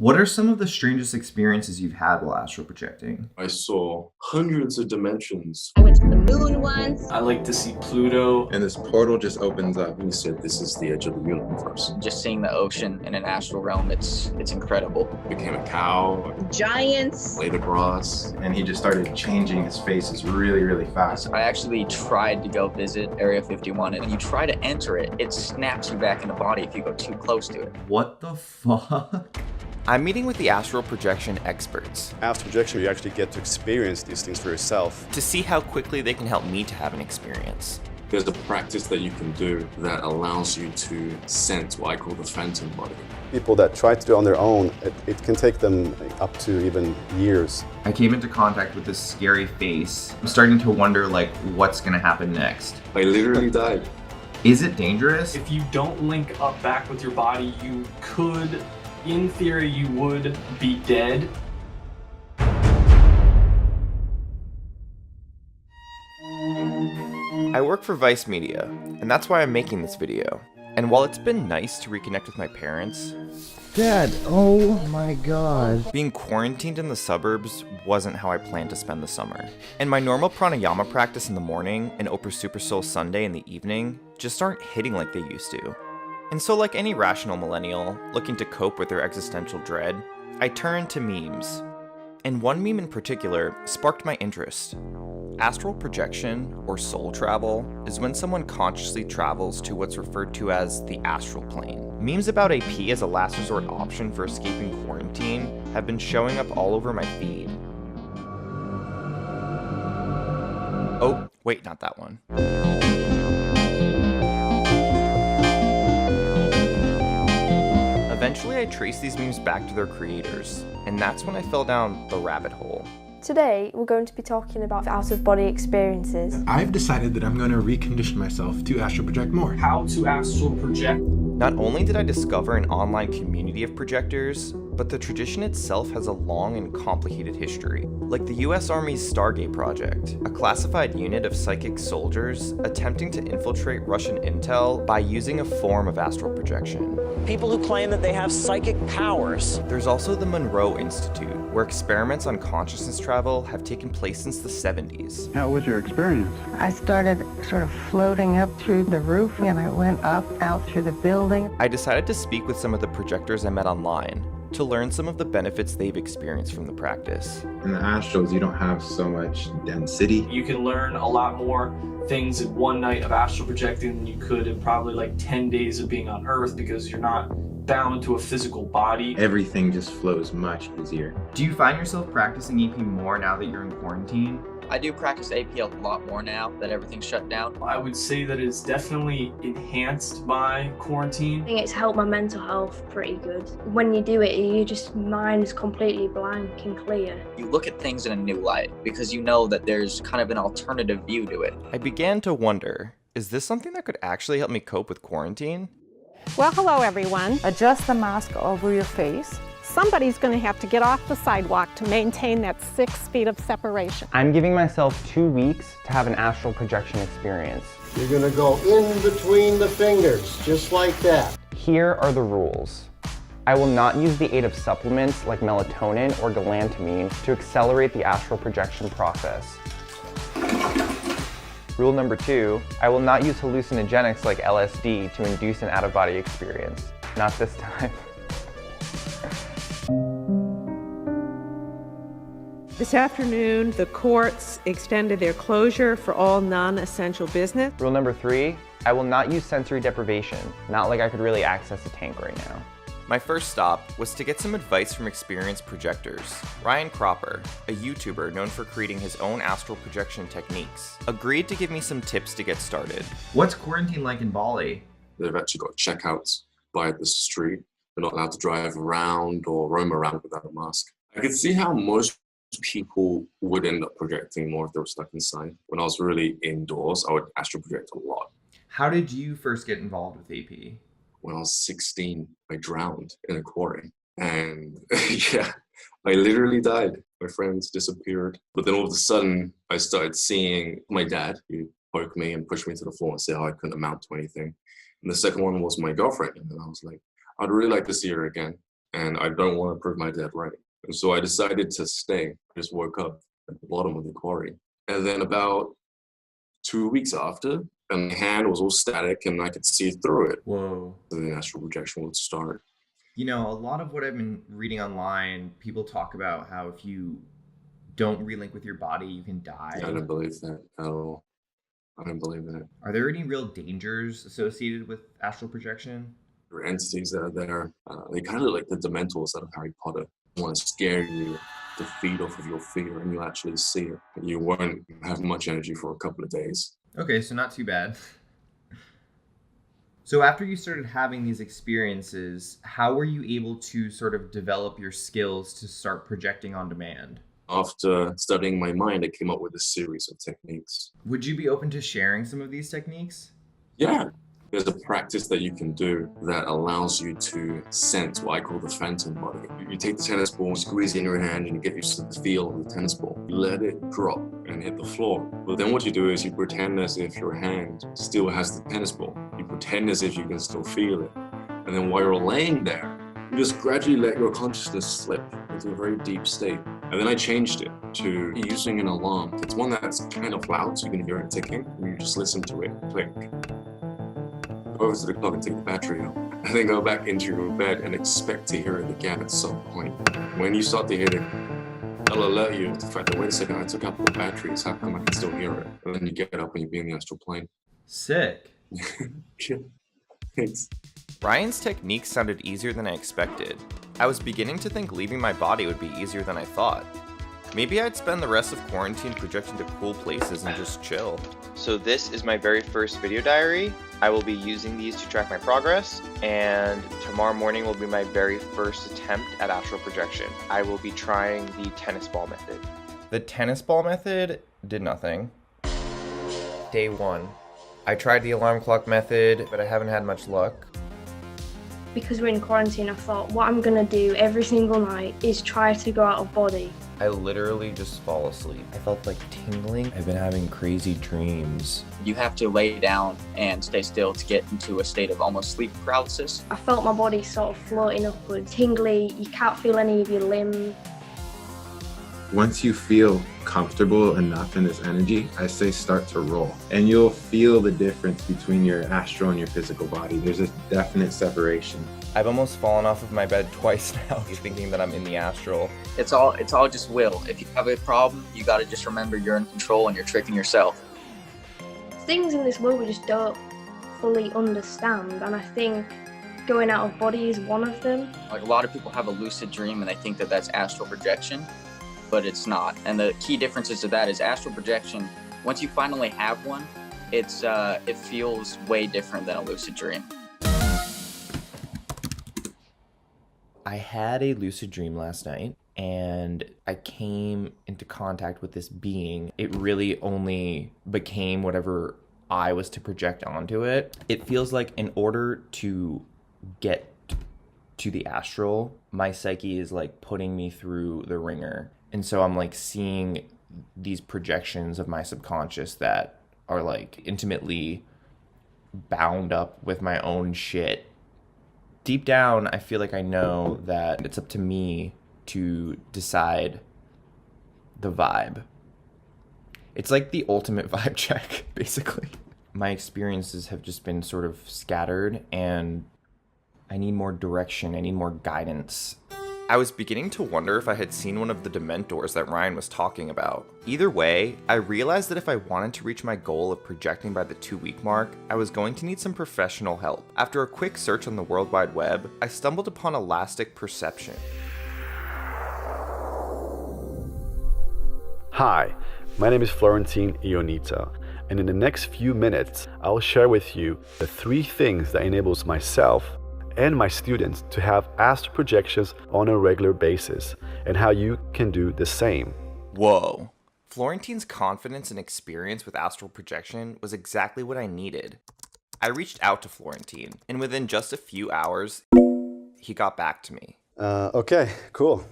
What are some of the strangest experiences you've had while astral projecting? I saw hundreds of dimensions. I went to the moon once. I like to see Pluto. And this portal just opens up. He said, this is the edge of the universe. Just seeing the ocean in an astral realm, it's incredible. Became a cow, Giants. blade of grass. And he just started changing his faces really, really fast. I actually tried to go visit Area 51, and when you try to enter it, it snaps you back in the body if you go too close to it. What the fuck? I'm meeting with the astral projection experts Astral projection, you actually get to experience these things for yourself. to see how quickly they can help me to have an experience. There's a practice that you can do that allows you to sense what I call the phantom body. People that try to do it on their own, it can take them up to even years. I came into contact with this scary face. I'm starting to wonder, like, what's gonna happen next. I literally died. Is it dangerous? If you don't link up back with your body, you could, in theory, you would be dead. I work for Vice Media, and that's why I'm making this video. And while it's been nice to reconnect with my parents, Dad, oh my god. being quarantined in the suburbs wasn't how I planned to spend the summer. And my normal pranayama practice in the morning and Opera Super Soul Sunday in the evening just aren't hitting like they used to. And so, like any rational millennial looking to cope with their existential dread, I turned to memes. And one meme in particular sparked my interest. Astral projection, or soul travel, is when someone consciously travels to what's referred to as the astral plane. Memes about AP as a last resort option for escaping quarantine have been showing up all over my feed. Oh, wait, not that one. Eventually, I traced these memes back to their creators, and that's when I fell down the rabbit hole. Today, we're going to be talking about out-of-body experiences. I've decided that I'm going to recondition myself to astral project more. How to astral project. Not only did I discover an online community of projectors, but the tradition itself has a long and complicated history. Like the US Army's Stargate project, a classified unit of psychic soldiers attempting to infiltrate Russian intel by using a form of astral projection. People who claim that they have psychic powers. There's also the Monroe Institute, where experiments on consciousness travel have taken place since the 70s. How was your experience? I started sort of floating up through the roof, and I went up out through the building. I decided to speak with some of the projectors I met online to learn some of the benefits they've experienced from the practice. In the astrals, you don't have so much density. You can learn a lot more things in one night of astral projecting than you could in probably like 10 days of being on Earth, because you're not bound to a physical body. Everything just flows much easier. Do you find yourself practicing EP more now that you're in quarantine? I do practice AP a lot more now that everything's shut down. I would say that it's definitely enhanced by quarantine. I think it's helped my mental health pretty good. When you do it, you just mind is completely blank and clear. You look at things in a new light because you know that there's kind of an alternative view to it. I began to wonder, is this something that could actually help me cope with quarantine? Well, hello everyone. Adjust the mask over your face. Somebody's going to have to get off the sidewalk to maintain that 6 feet of separation. I'm giving myself 2 weeks to have an astral projection experience. You're going to go in between the fingers, just like that. Here are the rules. I will not use the aid of supplements like melatonin or galantamine to accelerate the astral projection process. Rule number 2, I will not use hallucinogenics like LSD to induce an out-of-body experience. Not this time. This afternoon, the courts extended their closure for all non-essential business. Rule number 3, I will not use sensory deprivation. Not like I could really access a tank right now. My first stop was to get some advice from experienced projectors. Ryan Cropper, a YouTuber known for creating his own astral projection techniques, agreed to give me some tips to get started. What's quarantine like in Bali? They've actually got checkouts by the street. They're not allowed to drive around or roam around without a mask. I could see how most people would end up projecting more if they were stuck inside. When I was really indoors, I would astral project a lot. How did you first get involved with AP? When I was 16, I drowned in a quarry. And yeah, I literally died. My friends disappeared. But then all of a sudden, I started seeing my dad, who poked me and pushed me to the floor and said how I couldn't amount to anything. And the second one was my girlfriend. And I was like, I'd really like to see her again. and I don't want to prove my dad right. And so I decided to stay. I just woke up at the bottom of the quarry. And then about 2 weeks after, and my hand was all static and I could see through it. Whoa. So the astral projection would start. You know, a lot of what I've been reading online, people talk about how if you don't relink with your body, you can die. Yeah, I don't believe that at all. I don't believe that. Are there any real dangers associated with astral projection? There are entities that are there. They kind of look like the Dementors out of Harry Potter. They want to scare you to feed off of your fear, and you actually see it. You won't have much energy for a couple of days. Okay, so not too bad. So after you started having these experiences, how were you able to sort of develop your skills to start projecting on demand? After studying my mind, I came up with a series of techniques. Would you be open to sharing some of these techniques? Yeah. There's a practice that you can do that allows you to sense what I call the phantom body. You take the tennis ball, squeeze it in your hand, and you get used to the feel of the tennis ball. You let it drop and hit the floor. But then what you do is you pretend as if your hand still has the tennis ball. You pretend as if you can still feel it. And then while you're laying there, you just gradually let your consciousness slip into a very deep state. And then I changed it to using an alarm. It's one that's kind of loud, so you can hear it ticking, and you just listen to it click. Go over to the clock and take the battery out. And then go back into your bed and expect to hear it again at some point. When you start to hear it, it'll alert you to the fact that, wait a second, I took out the batteries, how come I can still hear it? And then you get up and you be in the astral plane. Sick. Yeah. Thanks. Ryan's technique sounded easier than I expected. I was beginning to think leaving my body would be easier than I thought. Maybe I'd spend the rest of quarantine projecting to cool places and just chill. So this is my very first video diary. I will be using these to track my progress, and tomorrow morning will be my very first attempt at astral projection. I will be trying the tennis ball method. The tennis ball method did nothing. Day 1. I tried the alarm clock method, but I haven't had much luck. Because we're in quarantine, I thought what I'm gonna do every single night is try to go out of body. I literally just fall asleep. I felt like tingling. I've been having crazy dreams. You have to lay down and stay still to get into a state of almost sleep paralysis. I felt my body sort of floating upwards, tingly, you can't feel any of your limbs. Once you feel comfortable enough in this energy, I say start to roll. And you'll feel the difference between your astral and your physical body. There's a definite separation. I've almost fallen off of my bed twice now, thinking that I'm in the astral. It's all just will. If you have a problem, you gotta just remember you're in control and you're tricking yourself. Things in this world we just don't fully understand, and I think going out of body is one of them. Like, a lot of people have a lucid dream and they think that that's astral projection, but it's not. And the key differences to that is astral projection, once you finally have one, it feels way different than a lucid dream. I had a lucid dream last night, and I came into contact with this being. It really only became whatever I was to project onto it. It feels like in order to get to the astral, my psyche is like putting me through the ringer. And so I'm like seeing these projections of my subconscious that are like intimately bound up with my own shit. Deep down, I feel like I know that it's up to me to decide the vibe. It's like the ultimate vibe check, basically. My experiences have just been sort of scattered, and I need more direction, I need more guidance. I was beginning to wonder if I had seen one of the Dementors that Ryan was talking about. Either way, I realized that if I wanted to reach my goal of projecting by the 2-week mark, I was going to need some professional help. After a quick search on the World Wide Web, I stumbled upon elastic perception. Hi, my name is Florentine and in the next few minutes, I'll share with you the 3 things that enables myself and my students to have astral projections on a regular basis, and how you can do the same. Whoa. Florentine's confidence and experience with astral projection was exactly what I needed. I reached out to Florentine, and within just a few hours, he got back to me. Okay, cool.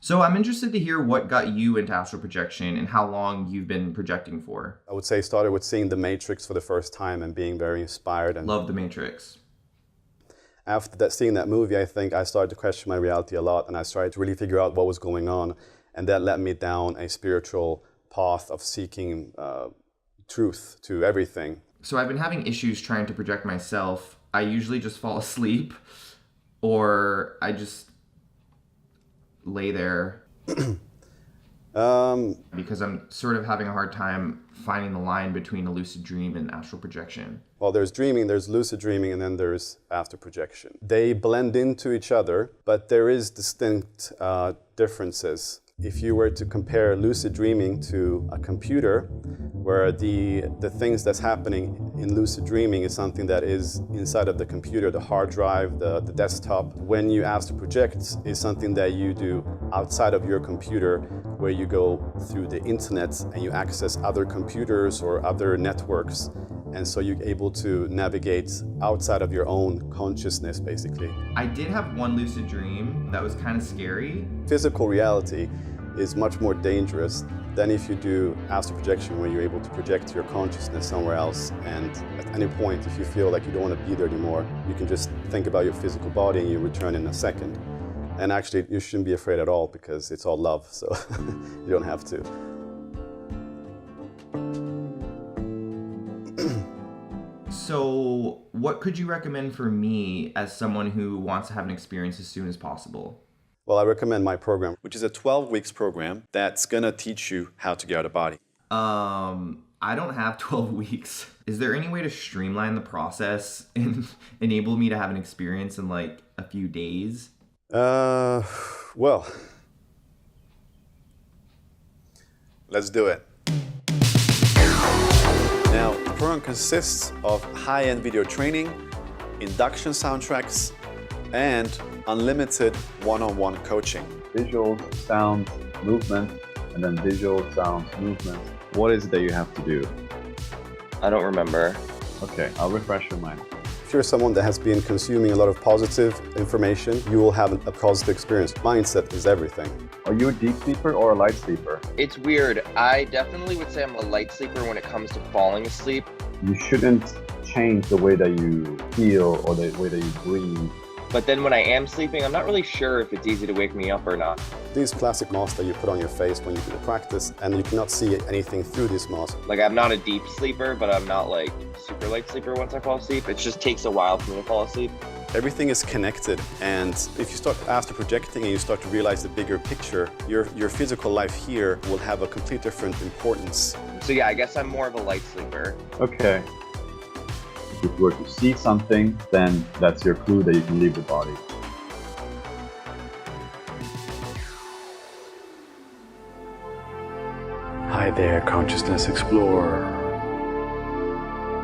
So I'm interested to hear what got you into astral projection and how long you've been projecting for. I would say started with seeing The Matrix for the first time and being very inspired. Love The Matrix. After seeing that movie, I think I started to question my reality a lot, and I started to really figure out what was going on. And that led me down a spiritual path of seeking truth to everything. So I've been having issues trying to project myself. I usually just fall asleep, or I just lay there because I'm sort of having a hard time finding the line between a lucid dream and astral projection. Well, there's dreaming, there's lucid dreaming, and then there's astral projection. They blend into each other, but there is distinct differences. If you were to compare lucid dreaming to a computer, where the things that's happening in lucid dreaming is something that is inside of the computer, the hard drive, the desktop. When you astral project is something that you do outside of your computer, where you go through the internet and you access other computers or other networks. And so you're able to navigate outside of your own consciousness, basically. I did have one lucid dream that was kind of scary. Physical reality is much more dangerous than if you do astral projection, where you're able to project your consciousness somewhere else. And at any point, if you feel like you don't want to be there anymore, you can just think about your physical body and you return in a second. And actually, you shouldn't be afraid at all, because it's all love, so you don't have to. So what could you recommend for me as someone who wants to have an experience as soon as possible? Well, I recommend my program, which is a 12 weeks program that's gonna teach you how to get out of body. I don't have 12 weeks. Is there any way to streamline the process and enable me to have an experience in like a few days? Well, let's do it. Now, the program consists of high-end video training, induction soundtracks, and unlimited one-on-one coaching. Visual, sound, movement, and then visual, sound, movement. What is it that you have to do? I don't remember. Okay, I'll refresh your mind. If you're someone that has been consuming a lot of positive information, you will have a positive experience. Mindset is everything. Are you a deep sleeper or a light sleeper? It's weird. I definitely would say I'm a light sleeper when it comes to falling asleep. You shouldn't change the way that you feel or the way that you breathe. But then when I am sleeping, I'm not really sure if it's easy to wake me up or not. These plastic masks that you put on your face when you do the practice, and you cannot see anything through this mask. Like, I'm not a deep sleeper, but I'm not like super light sleeper once I fall asleep. It just takes a while for me to fall asleep. Everything is connected, and if you start astral projecting and you start to realize the bigger picture, your physical life here will have a complete different importance. So yeah, I guess I'm more of a light sleeper. Okay. If you were to see something, then that's your clue that you can leave the body. Hi there, Consciousness Explorer.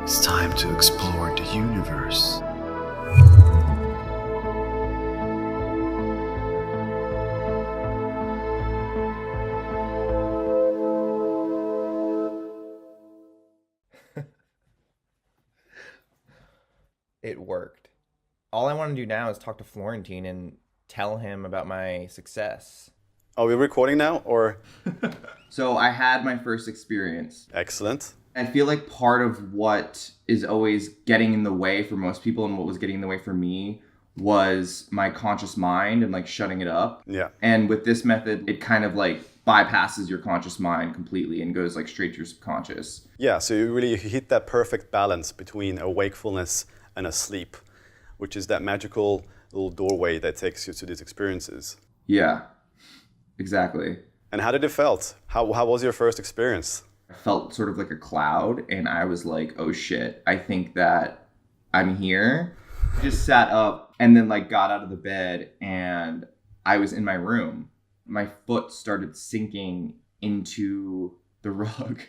It's time to explore the universe. It worked. All I want to do now is talk to Florentine and tell him about my success. Are we recording now, or? So I had my first experience. Excellent. I feel like part of what is always getting in the way for most people, and what was getting in the way for me, was my conscious mind and like shutting it up. Yeah. And with this method, it kind of like bypasses your conscious mind completely and goes like straight to your subconscious. Yeah, so you hit that perfect balance between a wakefulness and a sleep, which is that magical little doorway that takes you to these experiences. Yeah, exactly. And how did it felt? How was your first experience? I felt sort of like a cloud, and I was like, oh shit, I think that I'm here. I just sat up and then like got out of the bed, and I was in my room. My foot started sinking into the rug.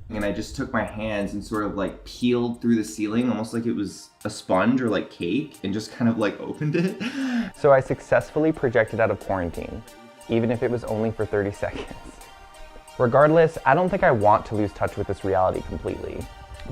And I just took my hands and sort of like peeled through the ceiling, almost like it was a sponge or like cake, and just kind of like opened it. So I successfully projected out of quarantine, even if it was only for 30 seconds. Regardless, I don't think I want to lose touch with this reality completely,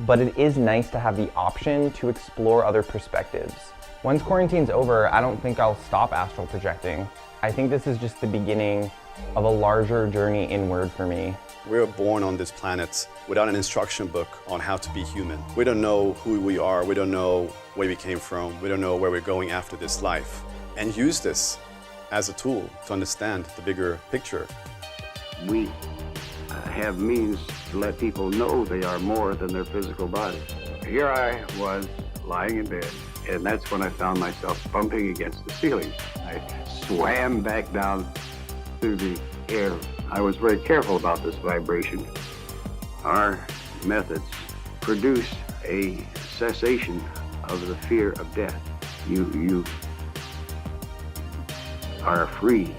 but it is nice to have the option to explore other perspectives. Once quarantine's over, I don't think I'll stop astral projecting. I think this is just the beginning of a larger journey inward for me. We were born on this planet without an instruction book on how to be human. We don't know who we are, we don't know where we came from, we don't know where we're going after this life. And use this as a tool to understand the bigger picture. We have means to let people know they are more than their physical body. Here I was lying in bed, and that's when I found myself bumping against the ceiling. I swam back down through the air. I was very careful about this vibration. Our methods produce a cessation of the fear of death. You are free